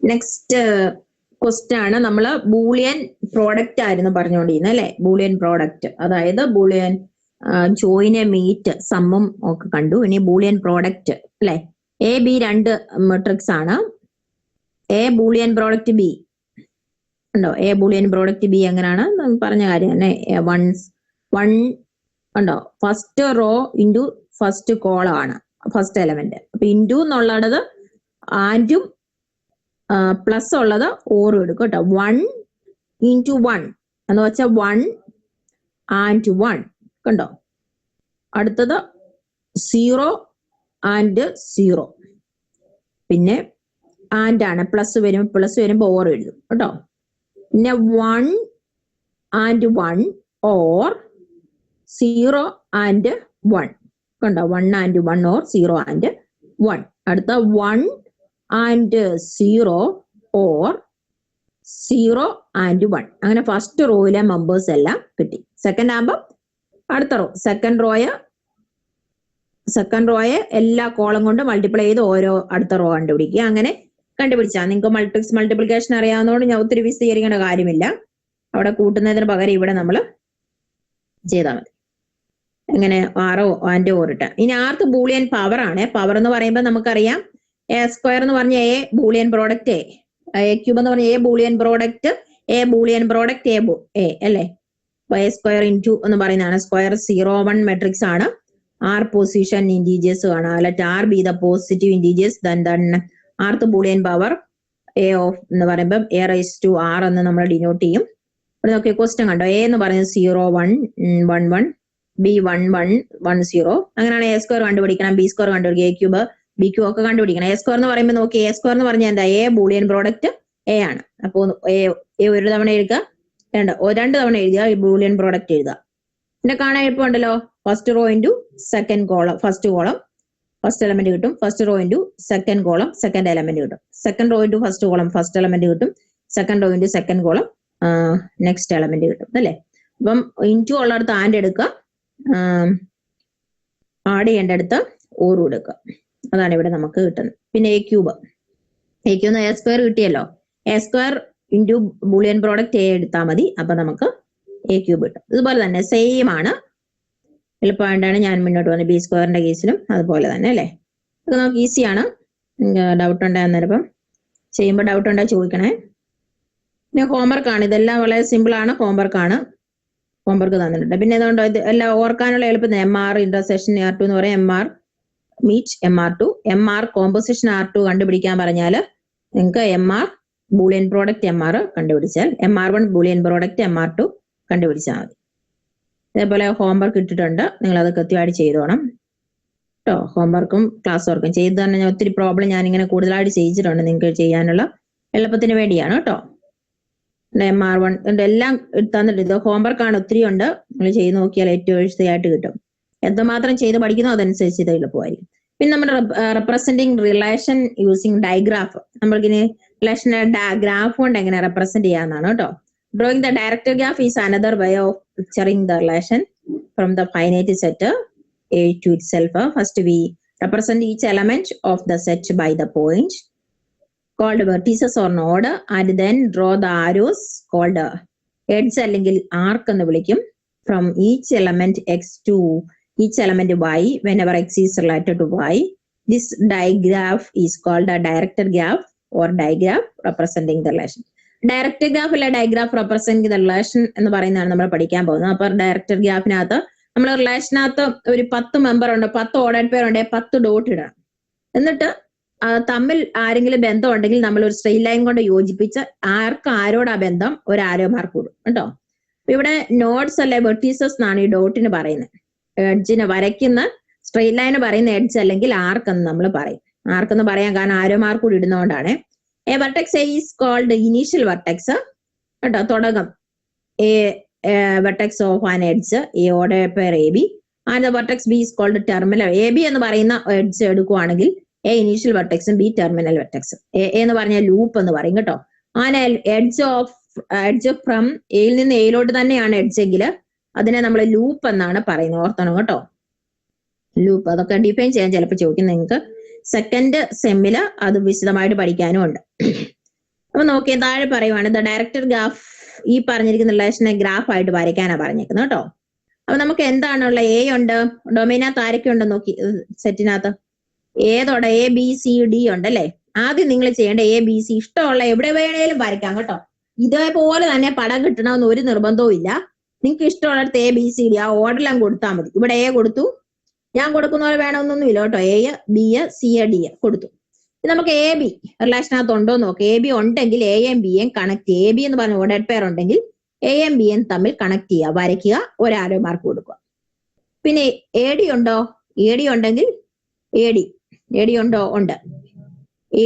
Next question ആണ്. നമ്മൾ Boolean product ആയിരുന്നു പറഞ്ഞുകൊണ്ടിരുന്നത് അല്ലെ? ബൂളിയൻ പ്രോഡക്റ്റ്, അതായത് ബൂളിയൻ ജോയിന് മീറ്റ് സമ്മും ഒക്കെ കണ്ടു. ഇനി ബൂളിയൻ പ്രോഡക്റ്റ് അല്ലെ? എ ബി രണ്ട് മെട്രിക്സ് ആണ്. എ ബൂളിയൻ പ്രോഡക്റ്റ് ബി ഉണ്ടോ? എ ബൂളിയൻ പ്രോഡക്റ്റ് ബി എങ്ങനെയാണ് പറഞ്ഞ കാര്യം തന്നെ. വൺ ഉണ്ടോ? First row into first column ആണ് ഫസ്റ്റ് എലമെന്റ്. അപ്പൊ ഇൻറ്റു എന്നുള്ളത് ആൻഡും പ്ലസ് ഉള്ളത് ഓറും എടുക്കും കേട്ടോ. 1 into 1 എന്ന് വെച്ചാൽ 1 and 1 കണ്ടോ. അടുത്തത് 0 and 0, പിന്നെ ആൻഡ് ആണ്, പ്ലസ് വരുമ്പോ ഓർ എഴുതും കേട്ടോ. പിന്നെ 1 and 1 or 0 and 1 കണ്ടോ. 1 and 1 or 0 and 1. അടുത്ത 1 and 0 or 0 and 1. അങ്ങനെ ഫസ്റ്റ് റോയിലെ മെമ്പേഴ്സ് എല്ലാം കിട്ടി. സെക്കൻഡ് ആകുമ്പോൾ അടുത്ത റോ, സെക്കൻഡ് റോയെ എല്ലാ കോളം കൊണ്ട് മൾട്ടിപ്ലൈ ചെയ്ത് ഓരോ അടുത്ത റോ കണ്ടുപിടിക്കുക. അങ്ങനെ കണ്ടുപിടിച്ചാൽ നിങ്ങൾക്ക് മാട്രിക്സ് മൾട്ടിപ്ലിക്കേഷൻ അറിയാവുന്നതുകൊണ്ട് ഞാൻ ഒത്തിരി വിശദീകരിക്കേണ്ട കാര്യമില്ല. അവിടെ കൂട്ടുന്നതിന് പകരം ഇവിടെ നമ്മൾ ചെയ്താൽ മതി. എങ്ങനെ ആറോ ആൻഡ് ഓറിട്ട്. ഇനി ആർക്ക് ബൂളിയൻ പവർ ആണ്. പവർ എന്ന് പറയുമ്പോൾ നമുക്കറിയാം എ സ്ക്വയർ എന്ന് പറഞ്ഞ a boolean product a cube എന്ന് പറഞ്ഞ എ ബൂളിയൻ പ്രോഡക്റ്റ് എ അല്ലെ? എ സ്ക്വയർ ഇൻറ്റു എന്ന് പറയുന്നതാണ്. സ്ക്വയർ 0 1 മെട്രിക്സ് ആണ്. ആർ പൊസിഷൻ ഇൻറ്റീജേഴ്സ് കാണാം. Let r be the positive integers. Then rth boolean power a of എന്ന് പറയുമ്പോൾ എ റൈസ് ടു ആർ എന്ന് നമ്മൾ ഡിനോട്ട് ചെയ്യും. ഇവിടെ നോക്കിയ ക്വസ്റ്റ്യൻ കണ്ടോ. എ എന്ന് പറയുന്നത് 0 1 1 1, ബി 1 1 1 0. അങ്ങനെയാണ് എ സ്ക്വയർ കണ്ടുപിടിക്കണം, ബി സ്ക്വയർ കണ്ടുപിടിക്കുക, എ ക്യൂബ് ബി ക്യൂ ഒക്കെ കണ്ടുപിടിക്കണം. എ സ്ക്വയർ എന്ന് പറയുമ്പോൾ നോക്കി, എ സ്ക്വയർ എന്ന് പറഞ്ഞാൽ എന്താ? എ ബൂളിയൻ പ്രോഡക്റ്റ് എ ആണ്. അപ്പോൾ എ ഒരു തവണ എഴുതുക, രണ്ട് തവണ എഴുതുക, ഈ ബൂളിയൻ പ്രോഡക്റ്റ് എഴുതുക. പിന്നെ കാണാൻ എളുപ്പമുണ്ടല്ലോ. First row into second column, first element കിട്ടും. First row into second column second element കിട്ടും. Second row into first column first element കിട്ടും. Second row into second column next element കിട്ടും അല്ലേ? അപ്പം ഇൻറ്റു ഉള്ളിടത്ത് ആൻഡ് എടുക്കുക, ആഡ് ചെയ്യേണ്ട അടുത്ത് ഓറും എടുക്കുക. അതാണ് ഇവിടെ നമുക്ക് കിട്ടുന്നത്. പിന്നെ എ ക്യൂബ് എ സ്ക്വയർ കിട്ടിയല്ലോ. A square into Boolean product A എടുത്താൽ മതി. അപ്പൊ നമുക്ക് എ ക്യൂബ് കിട്ടും. ഇതുപോലെ തന്നെ സെയിം ആണ്. എളുപ്പമായിട്ടാണ് ഞാൻ മുന്നോട്ട് വന്നത്. ബി സ്ക്വയറിന്റെ കേസിലും അതുപോലെ തന്നെ അല്ലേ? ഇത് നമുക്ക് ഈസിയാണ്. ഡൗട്ട് ഉണ്ടായി അന്നേരം ചെയ്യുമ്പോൾ ഡൗട്ട് ഉണ്ടായി ചോദിക്കണേ. പിന്നെ ഹോംവർക്കാണ്. ഇതെല്ലാം വളരെ സിമ്പിൾ ആണ്. ഹോംവർക്ക് തന്നിട്ടുണ്ട്. പിന്നെ അതുകൊണ്ട് ഇത് എല്ലാം ഓർക്കാനുള്ള എളുപ്പം MR ഇന്റർസെക്ഷൻ R2 എന്ന് പറയാം. MR meet MR2, MR composition R2 കണ്ടുപിടിക്കാൻ പറഞ്ഞാൽ നിങ്ങൾക്ക് MR ബൂളിയൻ പ്രോഡക്റ്റ് MR കണ്ടുപിടിച്ചാൽ MR1 ബൂളിയൻ പ്രോഡക്റ്റ് MR2 കണ്ടുപിടിച്ചാൽ മതി. അതേപോലെ ഹോംവർക്ക് ഇട്ടിട്ടുണ്ട്, നിങ്ങൾ അത് കൃത്യമായിട്ട് ചെയ്തോണം കേട്ടോ. ഹോംവർക്കും ക്ലാസ് വർക്കും ചെയ്ത് തന്നെ ഞാൻ ഒത്തിരി പ്രോബ്ലം ഞാനിങ്ങനെ കൂടുതലായിട്ട് ചെയ്യിച്ചിട്ടുണ്ട് നിങ്ങൾക്ക് ചെയ്യാനുള്ള എളുപ്പത്തിന് വേണ്ടിയാണ് കേട്ടോ. MR1 എല്ലാം തന്നിട്ട് ഇത് ഹോംവർക്കാണ്, ഒത്തിരി ഉണ്ട്. നിങ്ങൾ ചെയ്ത് നോക്കിയാൽ ഏറ്റവും എഴുതിയായിട്ട് കിട്ടും. എന്തുമാത്രം ചെയ്ത് പഠിക്കുന്നോ അതനുസരിച്ച് ഇത് എളുപ്പമായിരിക്കും. പിന്നെ നമ്മുടെ റെപ്രസെന്റിങ് റിലേഷൻ യൂസിങ് ഡയഗ്രാഫ്. നമ്മൾക്കിനി റിലേഷനെ ഗ്രാഫ് കൊണ്ട് എങ്ങനെ റെപ്രസെന്റ് ചെയ്യാന്നാണ് കേട്ടോ. Drawing the director graph is another way of picturing the relation from the finite set A to itself. First we represent each element of the set by the point called vertices or node, and then draw the arrows called edge അല്ലെങ്കിൽ arc എന്ന് വിളിക്കും. From each element x to each element y whenever x is related to y. This digraph is called a director graph or digraph representing the relation. Director ഗ്രാഫിലെ diagraph represent the relation എന്ന് പറയുന്നതാണ് നമ്മൾ പഠിക്കാൻ പോകുന്നത്. അപ്പൊ director ഗ്രാഫിനകത്ത് നമ്മൾ റിലേഷനകത്ത് ഒരു 10 member ഉണ്ട്, 10 ഓർഡേഡ് പേർ ഉണ്ട്, 10 ഡോട്ട് ഇടണം. എന്നിട്ട് തമ്മിൽ ആരെങ്കിലും ബന്ധം ഉണ്ടെങ്കിൽ നമ്മൾ ഒരു സ്ട്രെയിറ്റ് ലൈൻ കൊണ്ട് യോജിപ്പിച്ച് ആരോടാ ബന്ധം ഒരു ആരോ മാർക്ക് കൊടുക്കും കേട്ടോ. അപ്പൊ ഇവിടെ നോഡ്സ് അല്ലെ വെർട്ടീസസ് എന്നാണ് ഈ ഡോട്ടിന് പറയുന്നത്. എഡ്ജിന് വരയ്ക്കുന്ന സ്ട്രെയിറ്റ് ലൈന് പറയുന്ന എഡ്ജ് അല്ലെങ്കിൽ ആർക്ക് എന്ന് നമ്മൾ പറയും. ആർക്ക് എന്ന് പറയാൻ കാരണം ആരോ മാർക്ക് കൂടി ഇടുന്നതുകൊണ്ടാണ്. A vertex a is called initial vertex കേട്ടോ, തുടക്കം. A vertex of an edge A ordered pair AB, and the vertex B is called terminal. AB എന്ന് പറയുന്ന എഡ്ജ് എടുക്കുവാണെങ്കിൽ A ഇനീഷ്യൽ വെർട്ടെക്സും B ടെർമിനൽ വെർട്ടെക്സും. A എന്ന് പറഞ്ഞാൽ ലൂപ്പ് എന്ന് പറയും കേട്ടോ. ആ എഡ്ജ് ഫ്രം എയിൽ നിന്ന് എയിലോട്ട് തന്നെയാണ് എഡ്ജ് എങ്കിൽ അതിനെ നമ്മൾ ലൂപ്പ് എന്നാണ് പറയുന്നത്. ഓർത്തണം കേട്ടോ. ലൂപ്പ് അതൊക്കെ ഡിഫൈൻ ചെയ്യാൻ ചിലപ്പോൾ ചോദിക്കും നിങ്ങൾക്ക്. സെക്കൻഡ് സെമ്മില് അത് വിശദമായിട്ട് പഠിക്കാനും ഉണ്ട്. അപ്പൊ നോക്കിയേ, താഴെ പറയുവാണ് ദ ഡയറക്ടർ ഗ്രാഫ്, ഈ പറഞ്ഞിരിക്കുന്ന റിലേഷനെ ഗ്രാഫ് ആയിട്ട് വരയ്ക്കാനാ പറഞ്ഞേക്കുന്നത് കേട്ടോ. അപ്പൊ നമുക്ക് എന്താണുള്ള, എ ഉണ്ട്, ഡൊമൈനകത്ത് ആരൊക്കെ ഉണ്ടെന്ന് നോക്കി, സെറ്റിനകത്ത് ഏതോടെ എ ബി സി ഡി ഉണ്ടല്ലേ. ആദ്യം നിങ്ങൾ ചെയ്യേണ്ട എ ബി സി ഇഷ്ടമുള്ള എവിടെ വേണേലും വരയ്ക്കാം കേട്ടോ. ഇതേപോലെ തന്നെ പടം കിട്ടണമെന്ന് ഒരു നിർബന്ധവും ഇല്ല. നിങ്ങൾക്ക് ഇഷ്ടമുള്ളിടത്ത് എ ബി സി ഡി ആ ഓർഡറിലും കൊടുത്താൽ മതി. ഇവിടെ എ കൊടുത്തു, ഞാൻ കൊടുക്കുന്ന പോലെ വേണമെന്നൊന്നും ഇല്ല കേട്ടോ. എ ബി സി ഡി കൊടുത്തു. നമുക്ക് എ ബി റിലേഷനകത്ത് ഉണ്ടോ എന്ന് നോക്കാം. എ ബി ഉണ്ടെങ്കിൽ എയും ബിയും കണക്ട് ചെയ്യുക. എ ബി എന്ന് പറഞ്ഞ ഓർഡർ പെയർ ഉണ്ടെങ്കിൽ എയും ബിയും തമ്മിൽ കണക്ട് ചെയ്യുക, വരയ്ക്കുക, ഒരു ആരോ മാർക്ക് കൊടുക്കുക. പിന്നെ എ ഡി ഉണ്ടോ? എ ഡി ഉണ്ടെങ്കിൽ എ ഡി ഉണ്ടോ? ഉണ്ട്.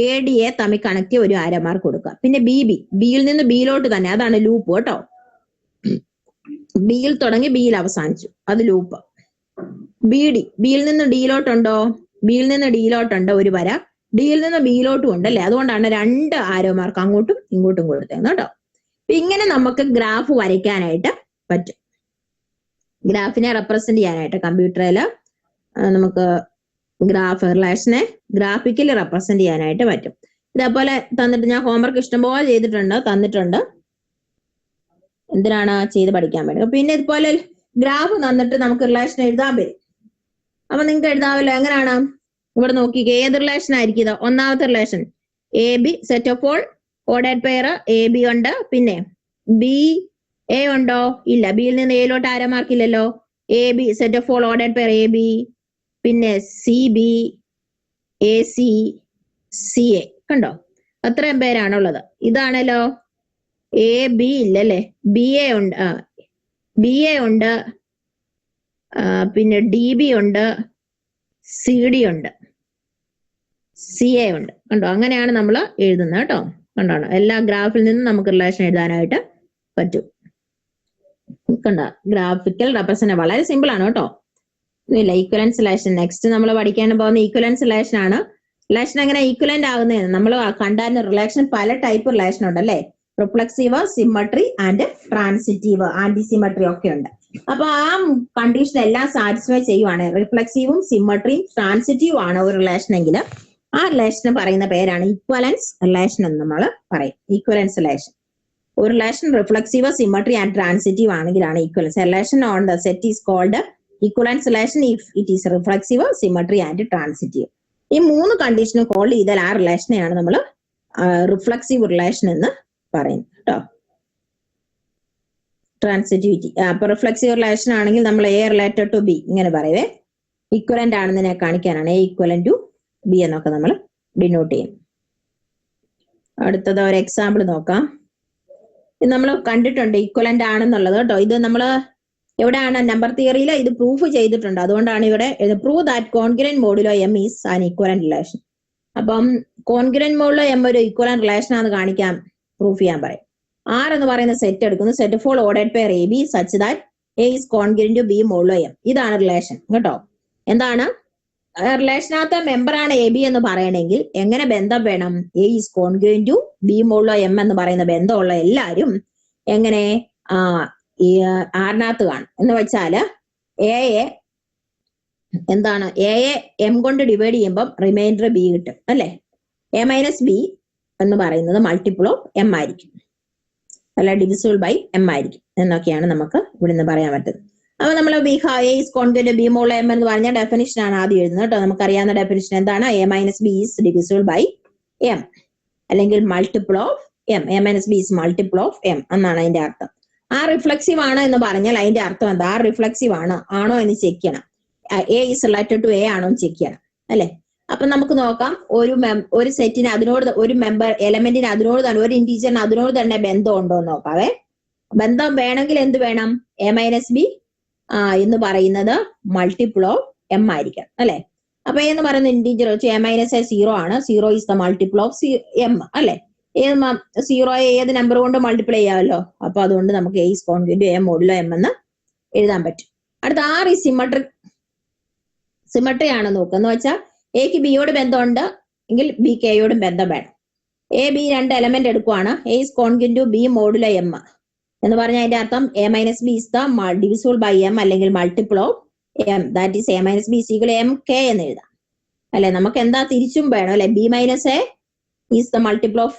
എ ഡിയെ തമ്മിൽ കണക്ട് ചെയ്യുക, ഒരു ആരോ മാർക്ക് കൊടുക്കുക. പിന്നെ ബി ബി, ബിയിൽ നിന്ന് ബിയിലോട്ട് തന്നെ, അതാണ് ലൂപ്പ് കേട്ടോ. ബിയിൽ തുടങ്ങി ബിയിൽ അവസാനിച്ചു, അത് ലൂപ്പ്. ബി ഡി, ബിയിൽ നിന്ന് ഡിയിലോട്ടുണ്ടോ? ബിയിൽ നിന്ന് ഡിയിലോട്ടുണ്ട് ഒരു വര, ഡിയിൽ നിന്ന് ബിയിലോട്ടും ഉണ്ടല്ലേ, അതുകൊണ്ടാണ് രണ്ട് ആരോ മാർക്ക് അങ്ങോട്ടും ഇങ്ങോട്ടും കൊടുത്തേക്കുന്നത് കേട്ടോ. ഇങ്ങനെ നമുക്ക് ഗ്രാഫ് വരയ്ക്കാനായിട്ട് പറ്റും. ഗ്രാഫിനെ റെപ്രസെന്റ് ചെയ്യാനായിട്ട് കമ്പ്യൂട്ടറിൽ നമുക്ക് ഗ്രാഫ് റിലേഷനെ ഗ്രാഫിക്കലി റെപ്രസെന്റ് ചെയ്യാനായിട്ട് പറ്റും. ഇതേപോലെ തന്നിട്ട്, ഞാൻ ഹോംവർക്ക് ഇഷ്ടംപോലെ ചെയ്തിട്ടുണ്ട്, തന്നിട്ടുണ്ട്, എന്തിനാണ് ചെയ്ത് പഠിക്കാൻ വേണ്ടി. പിന്നെ ഇതുപോലെ ഗ്രാഫ് തന്നിട്ട് നമുക്ക് റിലേഷൻ എഴുതാൻ വരും. അപ്പൊ നിങ്ങൾക്ക് എഴുതാമല്ലോ. എങ്ങനെയാണ്? ഇവിടെ നോക്കിക്കേ, ഏത് റിലേഷൻ ആയിരിക്കും ഇത്? ഒന്നാമത്തെ relation a b set of all ordered pair a b ഉണ്ട്. പിന്നെ ബി എ ഉണ്ടോ? ഇല്ല. ബിയിൽ നിന്ന് എയിലോട്ട് ആരോ മാർക്ക് ഇല്ലല്ലോ. A b set of all ordered pair a b, പിന്നെ c b, a c, c a. കണ്ടോ, അത്രയും പേരാണുള്ളത്. ഇതാണല്ലോ എ ബി ഇല്ലല്ലേ, ബി എ ഉണ്ട്, ബി എ ഉണ്ട്, പിന്നെ ഡി ബി ഉണ്ട്, സി ഡി ഉണ്ട്, സി എ ഉണ്ട്. കണ്ടോ, അങ്ങനെയാണ് നമ്മൾ എഴുതുന്നത് കേട്ടോ. കണ്ടോ, എല്ലാ ഗ്രാഫിൽ നിന്നും നമുക്ക് റിലേഷൻ എഴുതാനായിട്ട് പറ്റും. കണ്ടോ, ഗ്രാഫിക്കൽ റെപ്രസെന്റ് വളരെ സിമ്പിൾ ആണ് കേട്ടോ. ഇല്ല, ഈക്വലൻസ് റിലേഷൻ നെക്സ്റ്റ് നമ്മൾ പഠിക്കാൻ പോകുന്ന ഈക്വലൻസ് റിലേഷൻ ആണ്. റിലേഷൻ എങ്ങനെ ഈക്വലന്റ് ആകുന്നതെന്ന് നമ്മൾ കണ്ടായിരുന്ന റിലേഷൻ പല ടൈപ്പ് റിലേഷൻ ഉണ്ടല്ലേ. Reflexive, symmetry and transitive, anti symmetry ഒക്കെ ഉണ്ട്. അപ്പൊ ആ കണ്ടീഷൻ എല്ലാം സാറ്റിസ്ഫൈ ചെയ്യുവാണ്, റിഫ്ലക്സീവും സിമ്മട്രിയും ട്രാൻസിറ്റീവും ആണ് ഒരു റിലേഷൻ എങ്കിൽ, ആ റിലേഷന് പറയുന്ന പേരാണ് ഈക്വലൻസ് റിലേഷൻ എന്ന് നമ്മൾ പറയും. Equivalence relation. ഒരു relation reflexive, symmetry and transitive ആണെങ്കിലാണ് equivalence. Relation on the set is called equivalence relation if it is reflexive, symmetry and transitive. ഈ മൂന്ന് കണ്ടീഷനും കോൾ ചെയ്താൽ ആ റിലേഷനെയാണ് നമ്മൾ റിഫ്ലക്സീവ് റിലേഷൻ എന്ന് പറയുന്നത് കേട്ടോ. ട്രാൻസിറ്റിവിറ്റി. അപ്പൊ റിഫ്ലക്സീവ് റിലേഷൻ ആണെങ്കിൽ നമ്മൾ എ റിലേറ്റഡ് ടു ബി ഇങ്ങനെ പറയുവേ. ഈക്വലന്റ് ആണെന്നതിനെ കാണിക്കാനാണ് എ ഈക്വലന്റ് ടു ബി എന്നൊക്കെ നമ്മൾ ഡിനോട്ട് ചെയ്യും. അടുത്തത് ഒരു എക്സാമ്പിൾ നോക്കാം. ഇത് നമ്മൾ കണ്ടിട്ടുണ്ട് ഈക്വലന്റ് ആണെന്നുള്ളത് കേട്ടോ. ഇത് നമ്മൾ എവിടെയാണ്? നമ്പർ തിയറിയിൽ ഇത് പ്രൂഫ് ചെയ്തിട്ടുണ്ട്. അതുകൊണ്ടാണ് ഇവിടെ prove that congruent modulo M is an equivalent relation. അപ്പം കോൺഗ്രന്റ് മോഡുലോ എം ഒരു ഈക്വലന്റ് റിലേഷൻ ആണെന്ന് കാണിക്കാൻ, പ്രൂഫ് ചെയ്യാൻ പറയും. ആർ എന്ന് പറയുന്ന സെറ്റ് എടുക്കുന്നു. Set of all ordered pair a b such that a is congruent to b modulo m. ഇതാണ് റിലേഷൻ കേട്ടോ. എന്താണ്? റിലേഷനകത്തെ മെമ്പറാണ് എ ബി എന്ന് പറയണമെങ്കിൽ എങ്ങനെ ബന്ധം വേണം? A is congruent to b modulo m എന്ന് പറയുന്ന ബന്ധമുള്ള എല്ലാവരും എങ്ങനെ ഈ ആറിനകത്ത് കാണും. എന്ന് വെച്ചാല് എയെ എന്താണ്? എയെ എം കൊണ്ട് ഡിവൈഡ് ചെയ്യുമ്പോൾ റിമൈൻഡർ ബി കിട്ടും അല്ലെ. എ മൈനസ് ബി എന്ന് പറയുന്നത് മൾട്ടിപ്പിൾ ഓഫ് എം ആയിരിക്കും, അല്ല ഡിവിസിബിൾ ബൈ എം ആയിരിക്കും എന്നൊക്കെയാണ് നമുക്ക് ഇവിടുന്ന് പറയാൻ പറ്റുന്നത്. അപ്പൊ നമ്മൾ b a is congruent b mod m എന്ന് പറഞ്ഞ ഡെഫിനിഷൻ ആണ് ആദ്യം എഴുതുന്നത് കേട്ടോ. നമുക്കറിയാവുന്ന ഡെഫിനിഷൻ എന്താണ്? A minus b is divisible by m, അല്ലെങ്കിൽ multiple of m. A minus b is multiple of m എന്നാണ് അതിന്റെ അർത്ഥം. ആ റിഫ്ലക്സീവ് ആണ് എന്ന് പറഞ്ഞാൽ അതിന്റെ അർത്ഥം എന്താ? ആ റിഫ്ലക്സീവ് ആണോ എന്ന് ചെക്ക് ചെയ്യണം. A is related to a ആണോ എന്ന് ചെക്ക് ചെയ്യണം അല്ലെ. അപ്പൊ നമുക്ക് നോക്കാം, ഒരു സെറ്റിന് അതിനോട്, ഒരു മെമ്പർ എലമെന്റിന് അതിനോട് തന്നെ, ഒരു ഇന്റീജറിന് അതിനോട് തന്നെ ബന്ധം ഉണ്ടോ എന്ന് നോക്കാവേ. ബന്ധം വേണമെങ്കിൽ എന്ത് വേണം? എ മൈനസ് ബി എന്ന് പറയുന്നത് മൾട്ടിപ്പിൾ ഓഫ് എം ആയിരിക്കാം അല്ലെ. അപ്പൊ എന്ന് പറയുന്ന ഇന്റീജർ വെച്ച് എ മൈനസ് എ 0 ആണ്. 0 is the multiple of M അല്ലെ. സീറോയെ ഏത് നമ്പർ കൊണ്ട് മൾട്ടിപ്ലൈ ചെയ്യാമല്ലോ. അപ്പൊ അതുകൊണ്ട് നമുക്ക് A is congruent A modulo m എന്ന് എഴുതാൻ പറ്റും. അടുത്ത ആർ ഈ സിമട്രി ആണ് നോക്കുക. എന്ന് വെച്ചാൽ എക്ക് ബിയോട് ബന്ധമുണ്ട് എങ്കിൽ ബിക്ക് എയോടും ബന്ധം വേണം. എ ബി രണ്ട് element എടുക്കുവാണ്. A is congruent to b modulo m എന്ന് പറഞ്ഞാൽ അതിന്റെ അർത്ഥം A minus B is the divisible by m അല്ലെങ്കിൽ multiple of M. That is A minus B equal M K എന്ന് എഴുതാം അല്ലെ. നമുക്ക് എന്താ തിരിച്ചും വേണം അല്ലെ. B minus A is the multiple of